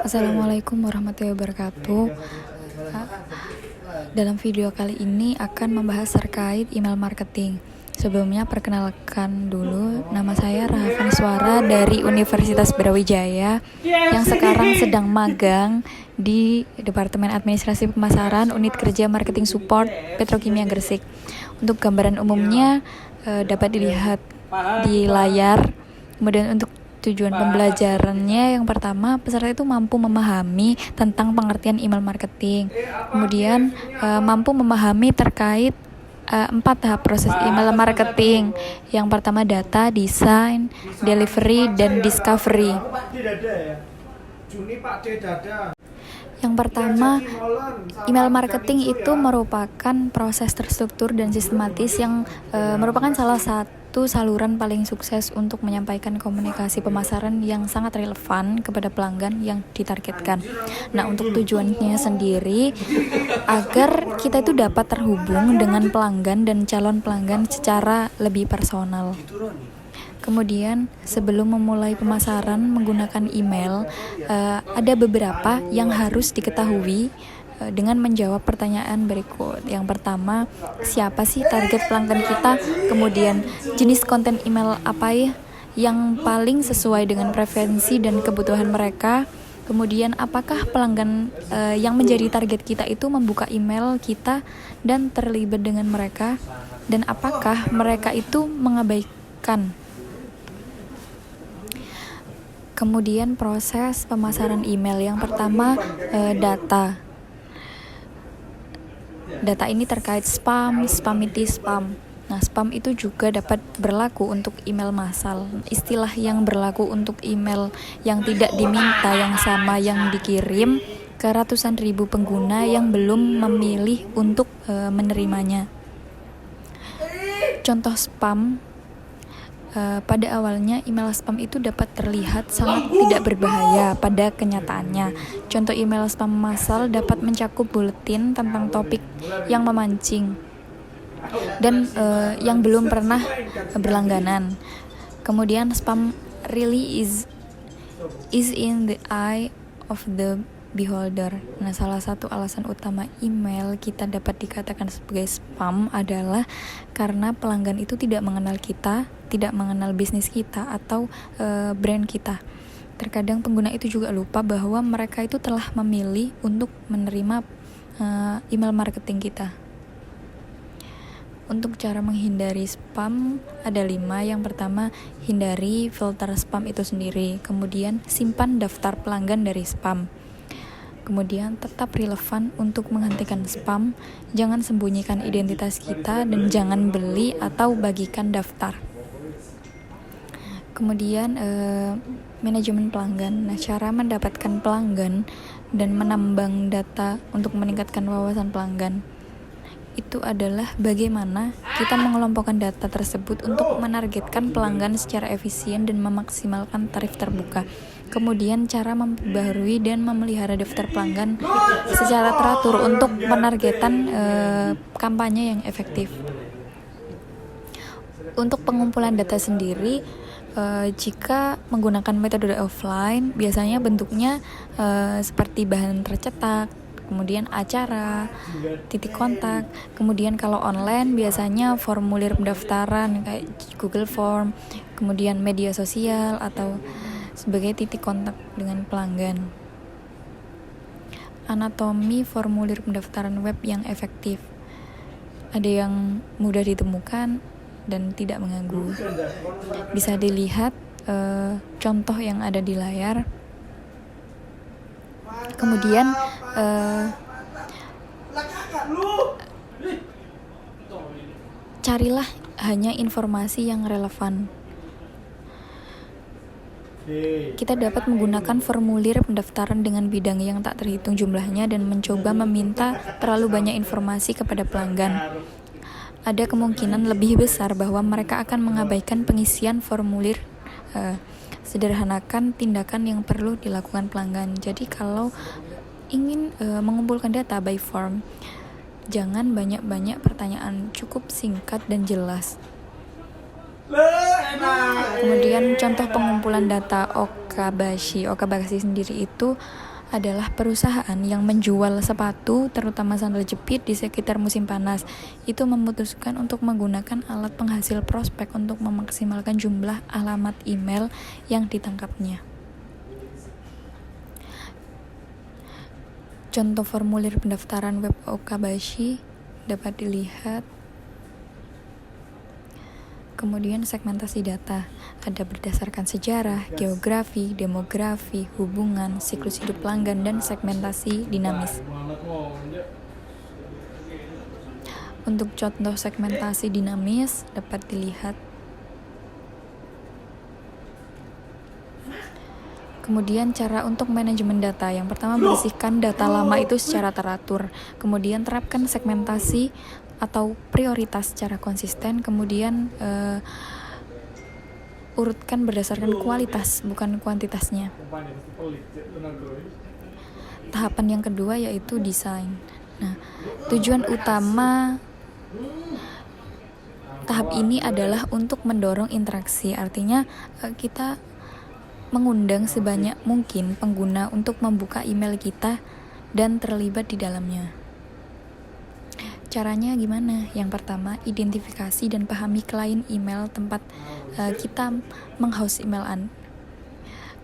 Assalamualaikum warahmatullahi wabarakatuh. Dalam video kali ini akan membahas terkait email marketing. Sebelumnya perkenalkan dulu, nama saya Rahafan Suara dari Universitas Brawijaya yang sekarang sedang magang di Departemen Administrasi Pemasaran Unit Kerja Marketing Support Petrokimia Gresik. Untuk gambaran umumnya dapat dilihat di layar. Kemudian untuk tujuan pembelajarannya, yang pertama, peserta itu mampu memahami tentang pengertian email marketing. Kemudian mampu memahami terkait 4 tahap proses email marketing. Yang pertama data, desain, delivery, dan discovery. Yang pertama, email marketing itu merupakan proses terstruktur dan sistematis yang merupakan salah satu saluran paling sukses untuk menyampaikan komunikasi pemasaran yang sangat relevan kepada pelanggan yang ditargetkan. Nah, untuk tujuannya sendiri, agar kita itu dapat terhubung dengan pelanggan dan calon pelanggan secara lebih personal. Kemudian sebelum memulai pemasaran menggunakan email, ada beberapa yang harus diketahui dengan menjawab pertanyaan berikut. Yang pertama, siapa sih target pelanggan kita? Kemudian jenis konten email apa ya yang paling sesuai dengan preferensi dan kebutuhan mereka? Kemudian apakah pelanggan yang menjadi target kita itu membuka email kita dan terlibat dengan mereka? Dan apakah mereka itu mengabaikan? Kemudian proses pemasaran email. Yang pertama, data. Data ini terkait spam itu spam. Nah, spam itu juga dapat berlaku untuk email massal. Istilah yang berlaku untuk email yang tidak diminta yang sama yang dikirim ke ratusan ribu pengguna yang belum memilih untuk menerimanya. Contoh spam. Pada awalnya email spam itu dapat terlihat sangat tidak berbahaya pada kenyataannya. Contoh email spam massal dapat mencakup buletin tentang topik yang memancing dan yang belum pernah berlangganan. Kemudian spam really is in the eye of the beholder. Nah, salah satu alasan utama email kita dapat dikatakan sebagai spam adalah karena pelanggan itu tidak mengenal kita, tidak mengenal bisnis kita atau brand kita. Terkadang pengguna itu juga lupa bahwa mereka itu telah memilih untuk menerima email marketing kita. Untuk cara menghindari spam ada 5. Yang pertama, hindari filter spam itu sendiri. Kemudian simpan daftar pelanggan dari spam. Kemudian tetap relevan untuk menghentikan spam, jangan sembunyikan identitas kita, dan jangan beli atau bagikan daftar. Kemudian manajemen pelanggan. Nah, cara mendapatkan pelanggan dan menambang data untuk meningkatkan wawasan pelanggan itu adalah bagaimana kita mengelompokkan data tersebut untuk menargetkan pelanggan secara efisien dan memaksimalkan tarif terbuka. Kemudian cara memperbaharui dan memelihara daftar pelanggan secara teratur untuk penargetan kampanye yang efektif. Untuk pengumpulan data sendiri, jika menggunakan metode offline, biasanya bentuknya seperti bahan tercetak, kemudian acara, titik kontak. Kemudian kalau online biasanya formulir pendaftaran kayak Google Form, kemudian media sosial atau sebagai titik kontak dengan pelanggan. Anatomi formulir pendaftaran web yang efektif. Ada yang mudah ditemukan dan tidak mengganggu. Bisa dilihat contoh yang ada di layar. Kemudian carilah hanya informasi yang relevan. Kita dapat menggunakan formulir pendaftaran dengan bidang yang tak terhitung jumlahnya dan mencoba meminta terlalu banyak informasi kepada pelanggan. Ada kemungkinan lebih besar bahwa mereka akan mengabaikan pengisian formulir. Sederhanakan tindakan yang perlu dilakukan pelanggan. Jadi kalau ingin mengumpulkan data by form, jangan banyak-banyak pertanyaan, cukup singkat dan jelas. Kemudian contoh pengumpulan data Okabashi. Okabashi sendiri itu adalah perusahaan yang menjual sepatu, terutama sandal jepit di sekitar musim panas. Itu memutuskan untuk menggunakan alat penghasil prospek untuk memaksimalkan jumlah alamat email yang ditangkapnya. Contoh formulir pendaftaran web Okabashi dapat dilihat. Kemudian segmentasi data, ada berdasarkan sejarah, geografi, demografi, hubungan, siklus hidup pelanggan, dan segmentasi dinamis. Untuk contoh segmentasi dinamis dapat dilihat. Kemudian cara untuk manajemen data, yang pertama bersihkan data lama itu secara teratur. Kemudian terapkan segmentasi atau prioritas secara konsisten. Kemudian urutkan berdasarkan kualitas, bukan kuantitasnya. Tahapan yang kedua yaitu desain. Nah, tujuan utama tahap ini adalah untuk mendorong interaksi. Artinya kita mengundang sebanyak mungkin pengguna untuk membuka email kita dan terlibat di dalamnya. Caranya gimana? Yang pertama, identifikasi dan pahami klien email tempat kita meng-host email.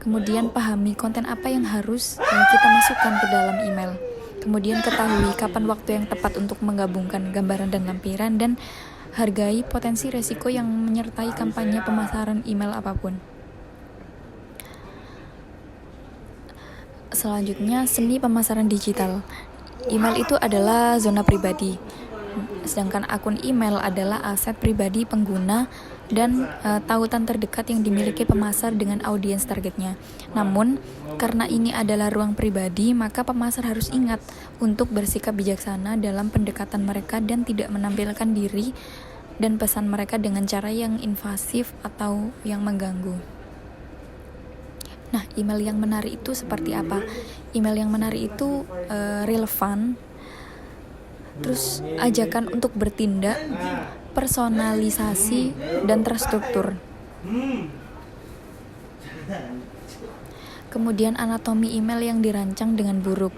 Kemudian pahami konten apa yang harus kita masukkan ke dalam email. Kemudian ketahui kapan waktu yang tepat untuk menggabungkan gambaran dan lampiran, dan hargai potensi resiko yang menyertai kampanye pemasaran email apapun. Selanjutnya, seni pemasaran digital. Email itu adalah zona pribadi, sedangkan akun email adalah aset pribadi pengguna dan tautan terdekat yang dimiliki pemasar dengan audiens targetnya. Namun, karena ini adalah ruang pribadi, maka pemasar harus ingat untuk bersikap bijaksana dalam pendekatan mereka dan tidak menampilkan diri dan pesan mereka dengan cara yang invasif atau yang mengganggu. Nah, email yang menarik itu seperti apa? Email yang menarik itu relevan, terus ajakan untuk bertindak, personalisasi, dan terstruktur. Kemudian anatomi email yang dirancang dengan buruk.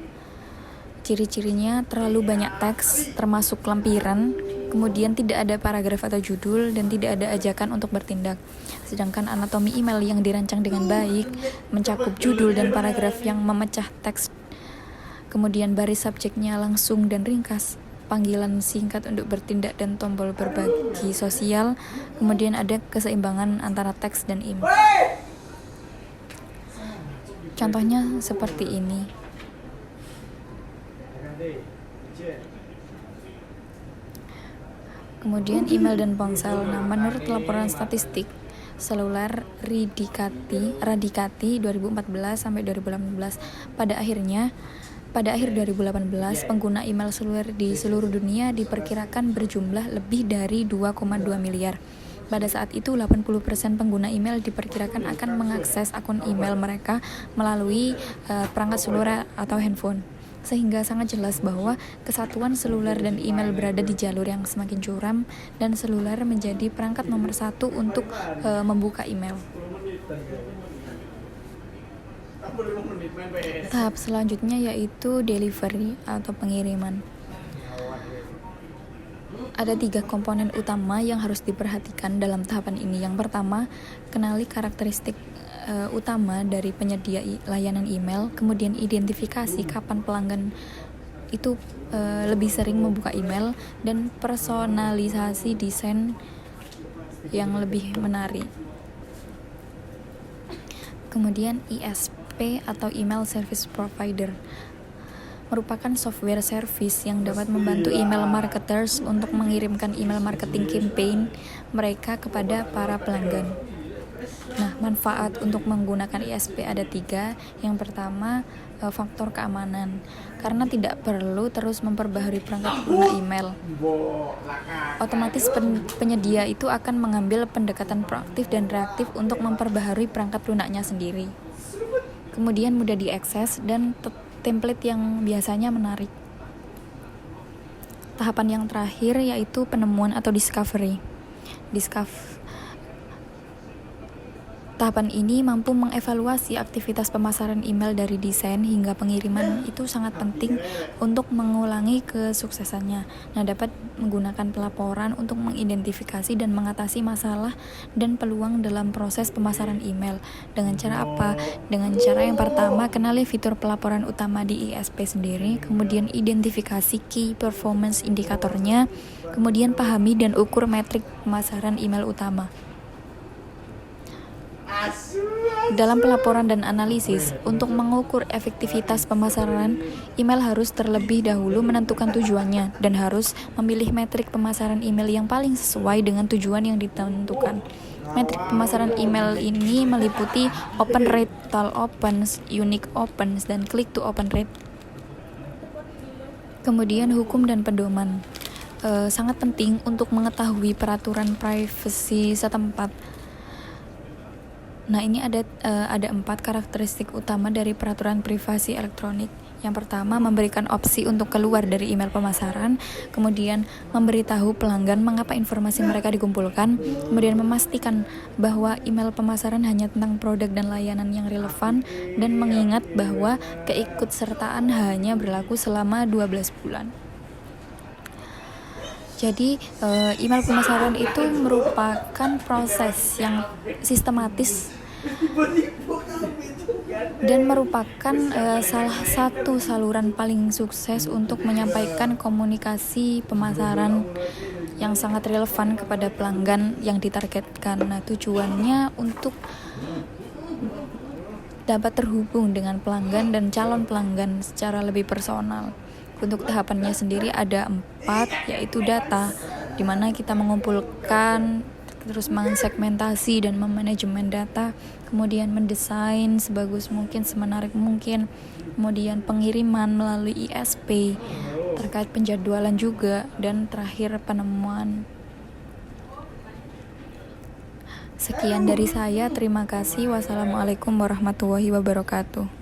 Ciri-cirinya terlalu banyak teks, termasuk lampiran, kemudian tidak ada paragraf atau judul, dan tidak ada ajakan untuk bertindak. Sedangkan anatomi email yang dirancang dengan baik, mencakup judul dan paragraf yang memecah teks, kemudian baris subjeknya langsung dan ringkas, panggilan singkat untuk bertindak, dan tombol berbagi sosial. Kemudian ada keseimbangan antara teks dan email. Contohnya seperti ini. Kemudian email dan ponsel. Nah, menurut laporan statistik seluler Radikati 2014 sampai 2018, pada akhir 2018 pengguna email seluler di seluruh dunia diperkirakan berjumlah lebih dari 2,2 miliar. Pada saat itu 80% pengguna email diperkirakan akan mengakses akun email mereka melalui perangkat seluler atau handphone. Sehingga sangat jelas bahwa kesatuan seluler dan email berada di jalur yang semakin curam, dan seluler menjadi perangkat nomor 1 untuk membuka email. Tahap selanjutnya yaitu delivery atau pengiriman. Ada 3 komponen utama yang harus diperhatikan dalam tahapan ini. Yang pertama, kenali karakteristik utama dari penyedia layanan email. Kemudian identifikasi kapan pelanggan itu lebih sering membuka email, dan personalisasi desain yang lebih menarik. Kemudian ISP atau email service provider merupakan software service yang dapat membantu email marketers untuk mengirimkan email marketing campaign mereka kepada para pelanggan. Nah, manfaat untuk menggunakan ISP ada 3. Yang pertama, faktor keamanan, karena tidak perlu terus memperbaharui perangkat pengguna email. Otomatis penyedia itu akan mengambil pendekatan proaktif dan reaktif untuk memperbaharui perangkat lunaknya sendiri. Kemudian mudah diakses dan template yang biasanya menarik. Tahapan yang terakhir yaitu penemuan atau discovery. Tahapan ini mampu mengevaluasi aktivitas pemasaran email dari desain hingga pengiriman. Itu sangat penting untuk mengulangi kesuksesannya. Nah, dapat menggunakan pelaporan untuk mengidentifikasi dan mengatasi masalah dan peluang dalam proses pemasaran email. Dengan cara apa? Dengan cara yang pertama, kenali fitur pelaporan utama di ISP sendiri, kemudian identifikasi key performance indikatornya, kemudian pahami dan ukur metrik pemasaran email utama. Dalam pelaporan dan analisis, untuk mengukur efektivitas pemasaran, email harus terlebih dahulu menentukan tujuannya dan harus memilih metrik pemasaran email yang paling sesuai dengan tujuan yang ditentukan. Metrik pemasaran email ini meliputi open rate, total opens, unique opens, dan click to open rate. Kemudian hukum dan pedoman. Sangat penting untuk mengetahui peraturan privacy setempat. Nah, ini ada 4 karakteristik utama dari peraturan privasi elektronik. Yang pertama, memberikan opsi untuk keluar dari email pemasaran, kemudian memberitahu pelanggan mengapa informasi mereka dikumpulkan, kemudian memastikan bahwa email pemasaran hanya tentang produk dan layanan yang relevan, dan mengingat bahwa keikutsertaan hanya berlaku selama 12 bulan. Jadi, email pemasaran itu merupakan proses yang sistematis dan merupakan salah satu saluran paling sukses untuk menyampaikan komunikasi pemasaran yang sangat relevan kepada pelanggan yang ditargetkan. Nah, tujuannya untuk dapat terhubung dengan pelanggan dan calon pelanggan secara lebih personal. Untuk tahapannya sendiri ada 4, yaitu data, di mana kita mengumpulkan, terus mensegmentasi dan memanajemen data, kemudian mendesain sebagus mungkin, semenarik mungkin, kemudian pengiriman melalui ISP, terkait penjadwalan juga, dan terakhir penemuan. Sekian dari saya, terima kasih. Wassalamualaikum warahmatullahi wabarakatuh.